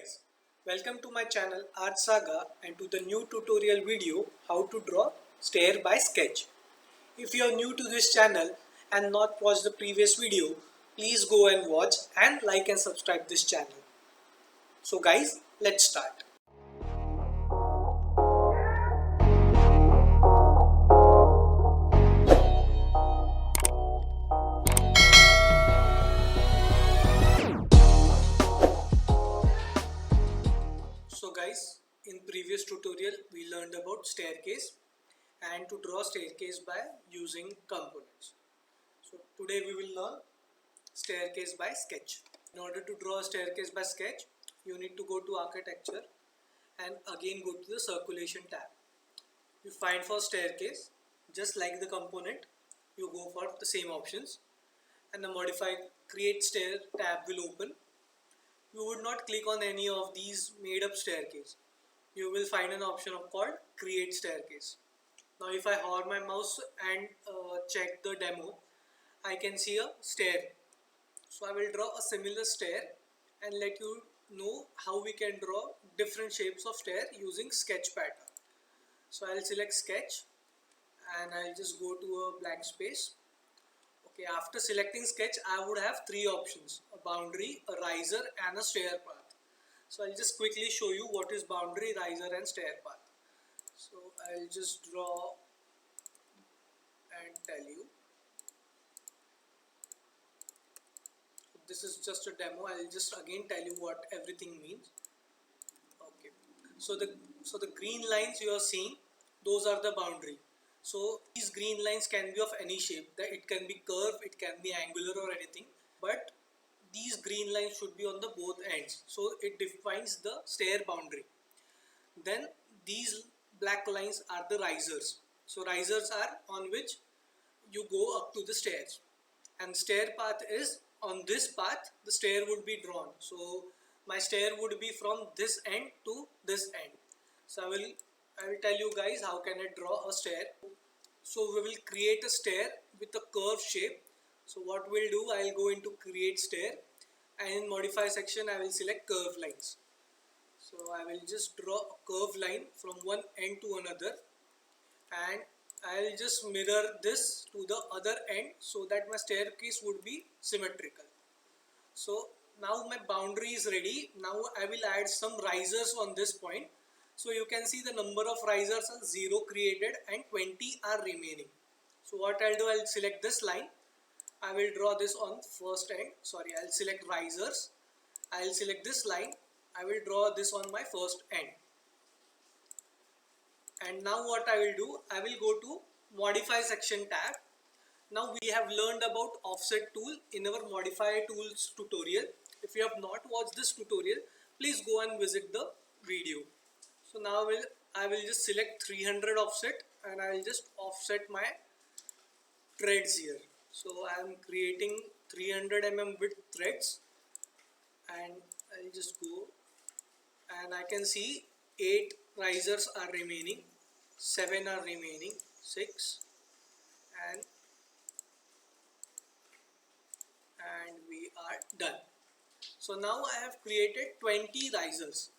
guys, welcome to my channel Art Saga and to the new tutorial video how to draw stair by sketch. If you are new to this channel and not watched the previous video, please go and watch and like and subscribe this channel. So guys, let's start. So guys, in previous tutorial we learned about staircase and to draw staircase by using components. So today we will learn staircase by sketch. In order to draw a staircase by sketch, you need to go to architecture and again go to the circulation tab. You find for staircase, just like the component, you go for the same options and the modify create stair tab will open. You would not click on any of these made up staircase. You will find an option of called create staircase. Now if I hover my mouse and check the demo, I can see a stair. So I will draw a similar stair and let you know how we can draw different shapes of stair using sketch pattern. So I'll select sketch and I'll just go to a blank space. Okay, after selecting sketch, I would have three options: a boundary, a riser and a stair path. So I'll just quickly show you what is boundary, riser and stair path. So I'll just draw and tell you. This is just a demo. I'll just again tell you what everything means. Okay, so the green lines you are seeing, those are the boundary. So these green lines can be of any shape. That it can be curved, it can be angular or anything, but these green lines should be on the both ends. So it defines the stair boundary. Then these black lines are the risers. So risers are on which you go up to the stairs, and stair path is on this path the stair would be drawn. So my stair would be from this end to this end. So I will tell you guys how can I draw a stair. So we will create a stair with a curved shape. So what we'll do, I'll go into create stair and in modify section I will select curve lines. So I will just draw a curved line from one end to another and I'll just mirror this to the other end so that my staircase would be symmetrical. So now my boundary is ready. Now I will add some risers on this point. So you can see the number of risers are 0 created and 20 are remaining. So what I'll do, I'll select this line. I will draw this on first end. Sorry, I'll select risers. I'll select this line. I will draw this on my first end. And now what I will do, I will go to modify section tab. Now we have learned about offset tool in our modify tools tutorial. If you have not watched this tutorial, please go and visit the video. So now I will just select 300 offset and I will just offset my threads here. So I am creating 300 mm width threads and I'll just go and I can see 8 risers are remaining, 7 are remaining, 6 and we are done. So now I have created 20 risers,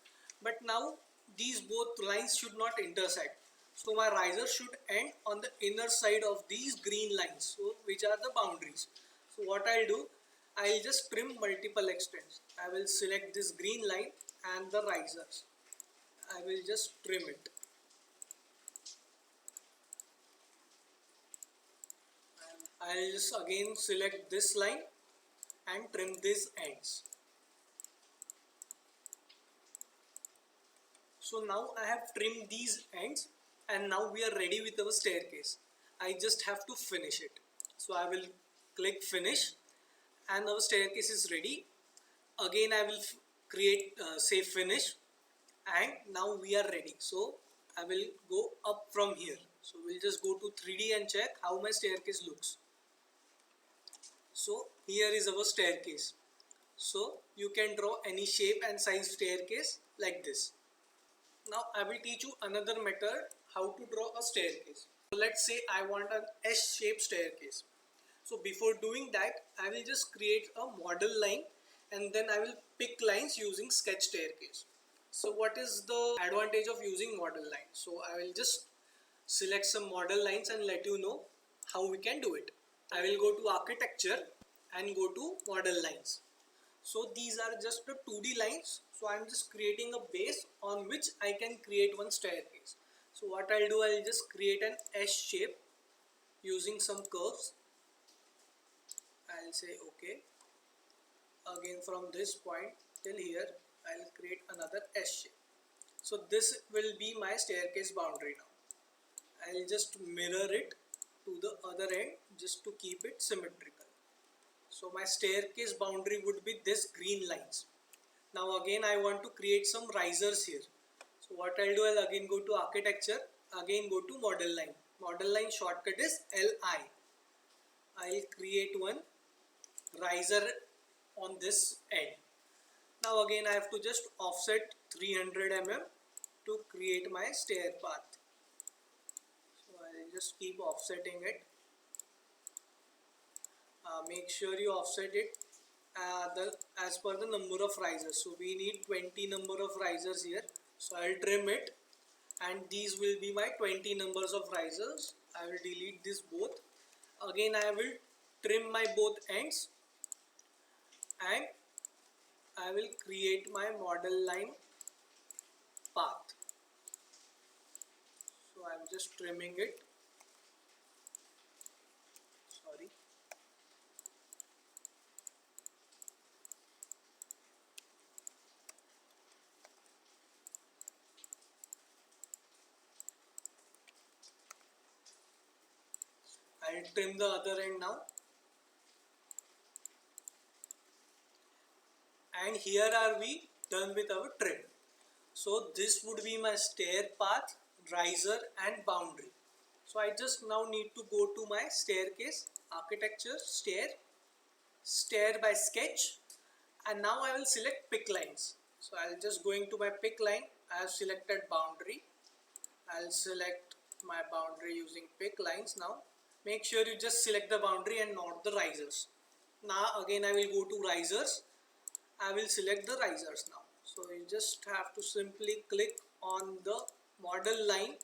but now these both lines should not intersect. So my riser should end on the inner side of these green lines, so which are the boundaries. So what I'll do, I'll just trim multiple extents. I will select this green line and the risers. I will just trim it. I'll just again select this line and trim these ends. So now I have trimmed these ends and now we are ready with our staircase. I just have to finish it. So I will click finish and our staircase is ready. Again I will create say finish and now we are ready. So I will go up from here. So we'll just go to 3D and check how my staircase looks. So here is our staircase. So you can draw any shape and size staircase like this. Now I will teach you another method how to draw a staircase. So let's say I want an S-shaped staircase. So before doing that, I will just create a model line and then I will pick lines using sketch staircase. So what is the advantage of using model lines? So I will just select some model lines and let you know how we can do it. I will go to architecture and go to model lines. So these are just the 2D lines. So I'm just creating a base on which I can create one staircase. So what I'll do, I'll just create an S shape using some curves. I'll say okay. Again from this point till here, I'll create another S shape. So this will be my staircase boundary now. I'll just mirror it to the other end just to keep it symmetrical. So my staircase boundary would be this green lines. Now again I want to create some risers here. So what I'll do, I'll again go to architecture, again go to model line. Model line shortcut is LI. I'll create one riser on this end. Now again I have to just offset 300 mm to create my stair path. So I'll just keep offsetting it. Make sure you offset it as per the number of risers. So we need 20 number of risers here. So I'll trim it, and these will be my 20 numbers of risers. I will delete this both. Again I will trim my both ends, and I will create my model line path. So I'm just trimming it. Sorry. I'll trim the other end now. And here are we done with our trim. So this would be my stair path, riser and boundary. So I just now need to go to my staircase, architecture, stair by sketch, and now I will select pick lines. So I'll just going to my pick line. I have selected boundary. I'll select my boundary using pick lines now. Make sure you just select the boundary and not the risers. Now again I will go to risers. I will select the risers now. So you just have to simply click on the model line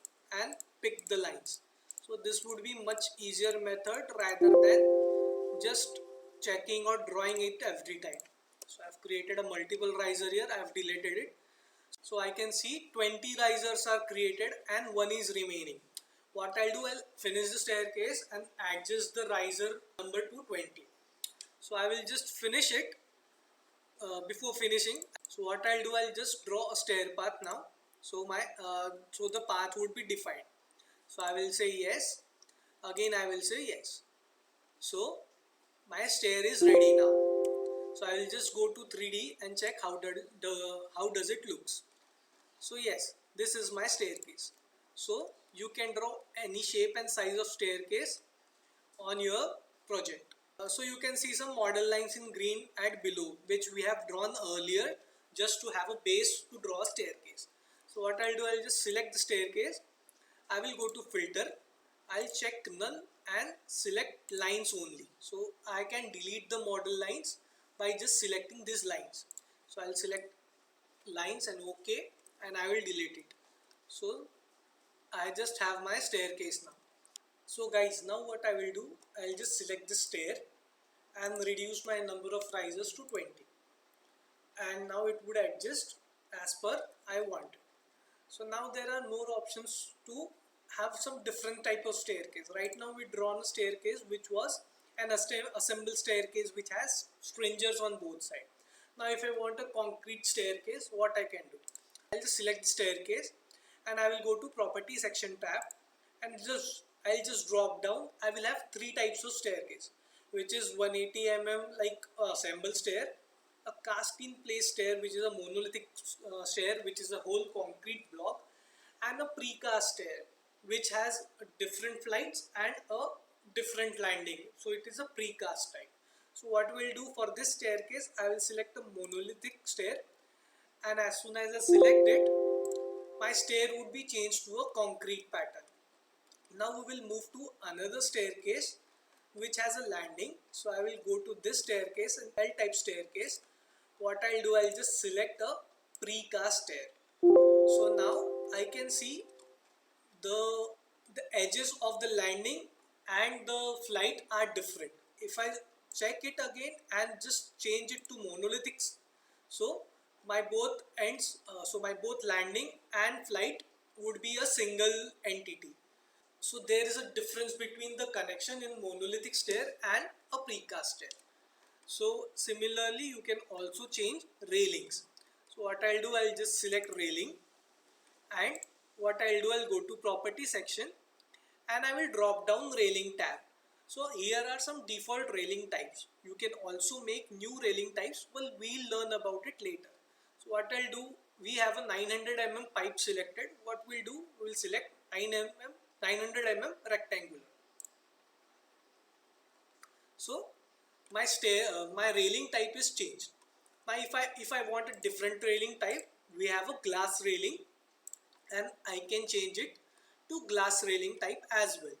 and pick the lines. So this would be much easier method rather than just checking or drawing it every time. So I've created a multiple riser here. I've deleted it. So I can see 20 risers are created and one is remaining. What I'll do, I'll finish the staircase and adjust the riser number to 20. So I will just finish it. Before finishing, so what I'll do, I'll just draw a stair path now. So so the path would be defined. So I will say yes. Again I will say yes. So my stair is ready now. So I will just go to 3D and check how does it looks. So yes, this is my staircase. So you can draw any shape and size of staircase on your project. So you can see some model lines in green at below, which we have drawn earlier just to have a base to draw a staircase. So what I'll do, I'll just select the staircase. I will go to filter. I'll check none and select lines only. So I can delete the model lines by just selecting these lines. So I'll select lines and OK, and I will delete it. So I just have my staircase now. So guys, now what I will do, I'll just select the stair and reduce my number of risers to 20, and now it would adjust as per I want. So now there are more options to have some different type of staircase. Right now we drawn a staircase which was an assembled staircase which has stringers on both sides. Now if I want a concrete staircase, what I can do, I'll just select the staircase and I will go to property section tab, and I'll just drop down. I will have three types of staircase, which is 180 mm like assembled stair, a cast in place stair which is a monolithic stair which is a whole concrete block, and a precast stair which has different flights and a different landing. So it is a precast type. So what we'll do for this staircase, I will select a monolithic stair, and as soon as I select it, my stair would be changed to a concrete pattern. Now we will move to another staircase which has a landing. So I will go to this staircase, an L type staircase what I'll do, I'll just select a precast stair. So now I can see the the edges of the landing and the flight are different. If I check it again and just change it to monolithic, so my both ends, so my both landing and flight would be a single entity. So there is a difference between the connection in monolithic stair and a precast stair. So similarly you can also change railings. So what I'll do, I'll just select railing, and what I'll do, I'll go to property section and I will drop down railing tab. So here are some default railing types. You can also make new railing types. Well, we'll learn about it later. So what I'll do, we have a 900 mm pipe selected. What we'll do, we'll select 900 mm rectangular. So my railing type is changed. Now if I want a different railing type, we have a glass railing, and I can change it to glass railing type as well.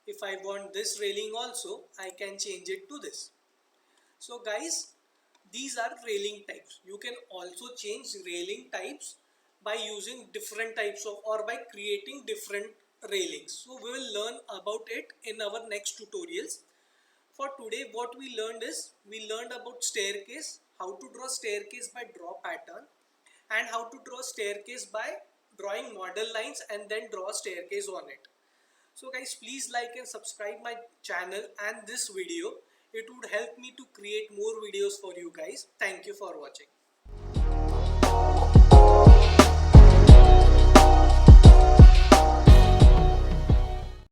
If I want this railing also, I can change it to this. So guys, these are railing types. You can also change railing types by using different types of, or by creating different railings. So we will learn about it in our next tutorials. For today, what we learned is, we learned about staircase, how to draw staircase by draw pattern, and how to draw staircase by drawing model lines and then draw staircase on it. So guys, please like and subscribe my channel and this video. It would help me to create more videos for you guys. Thank you for watching.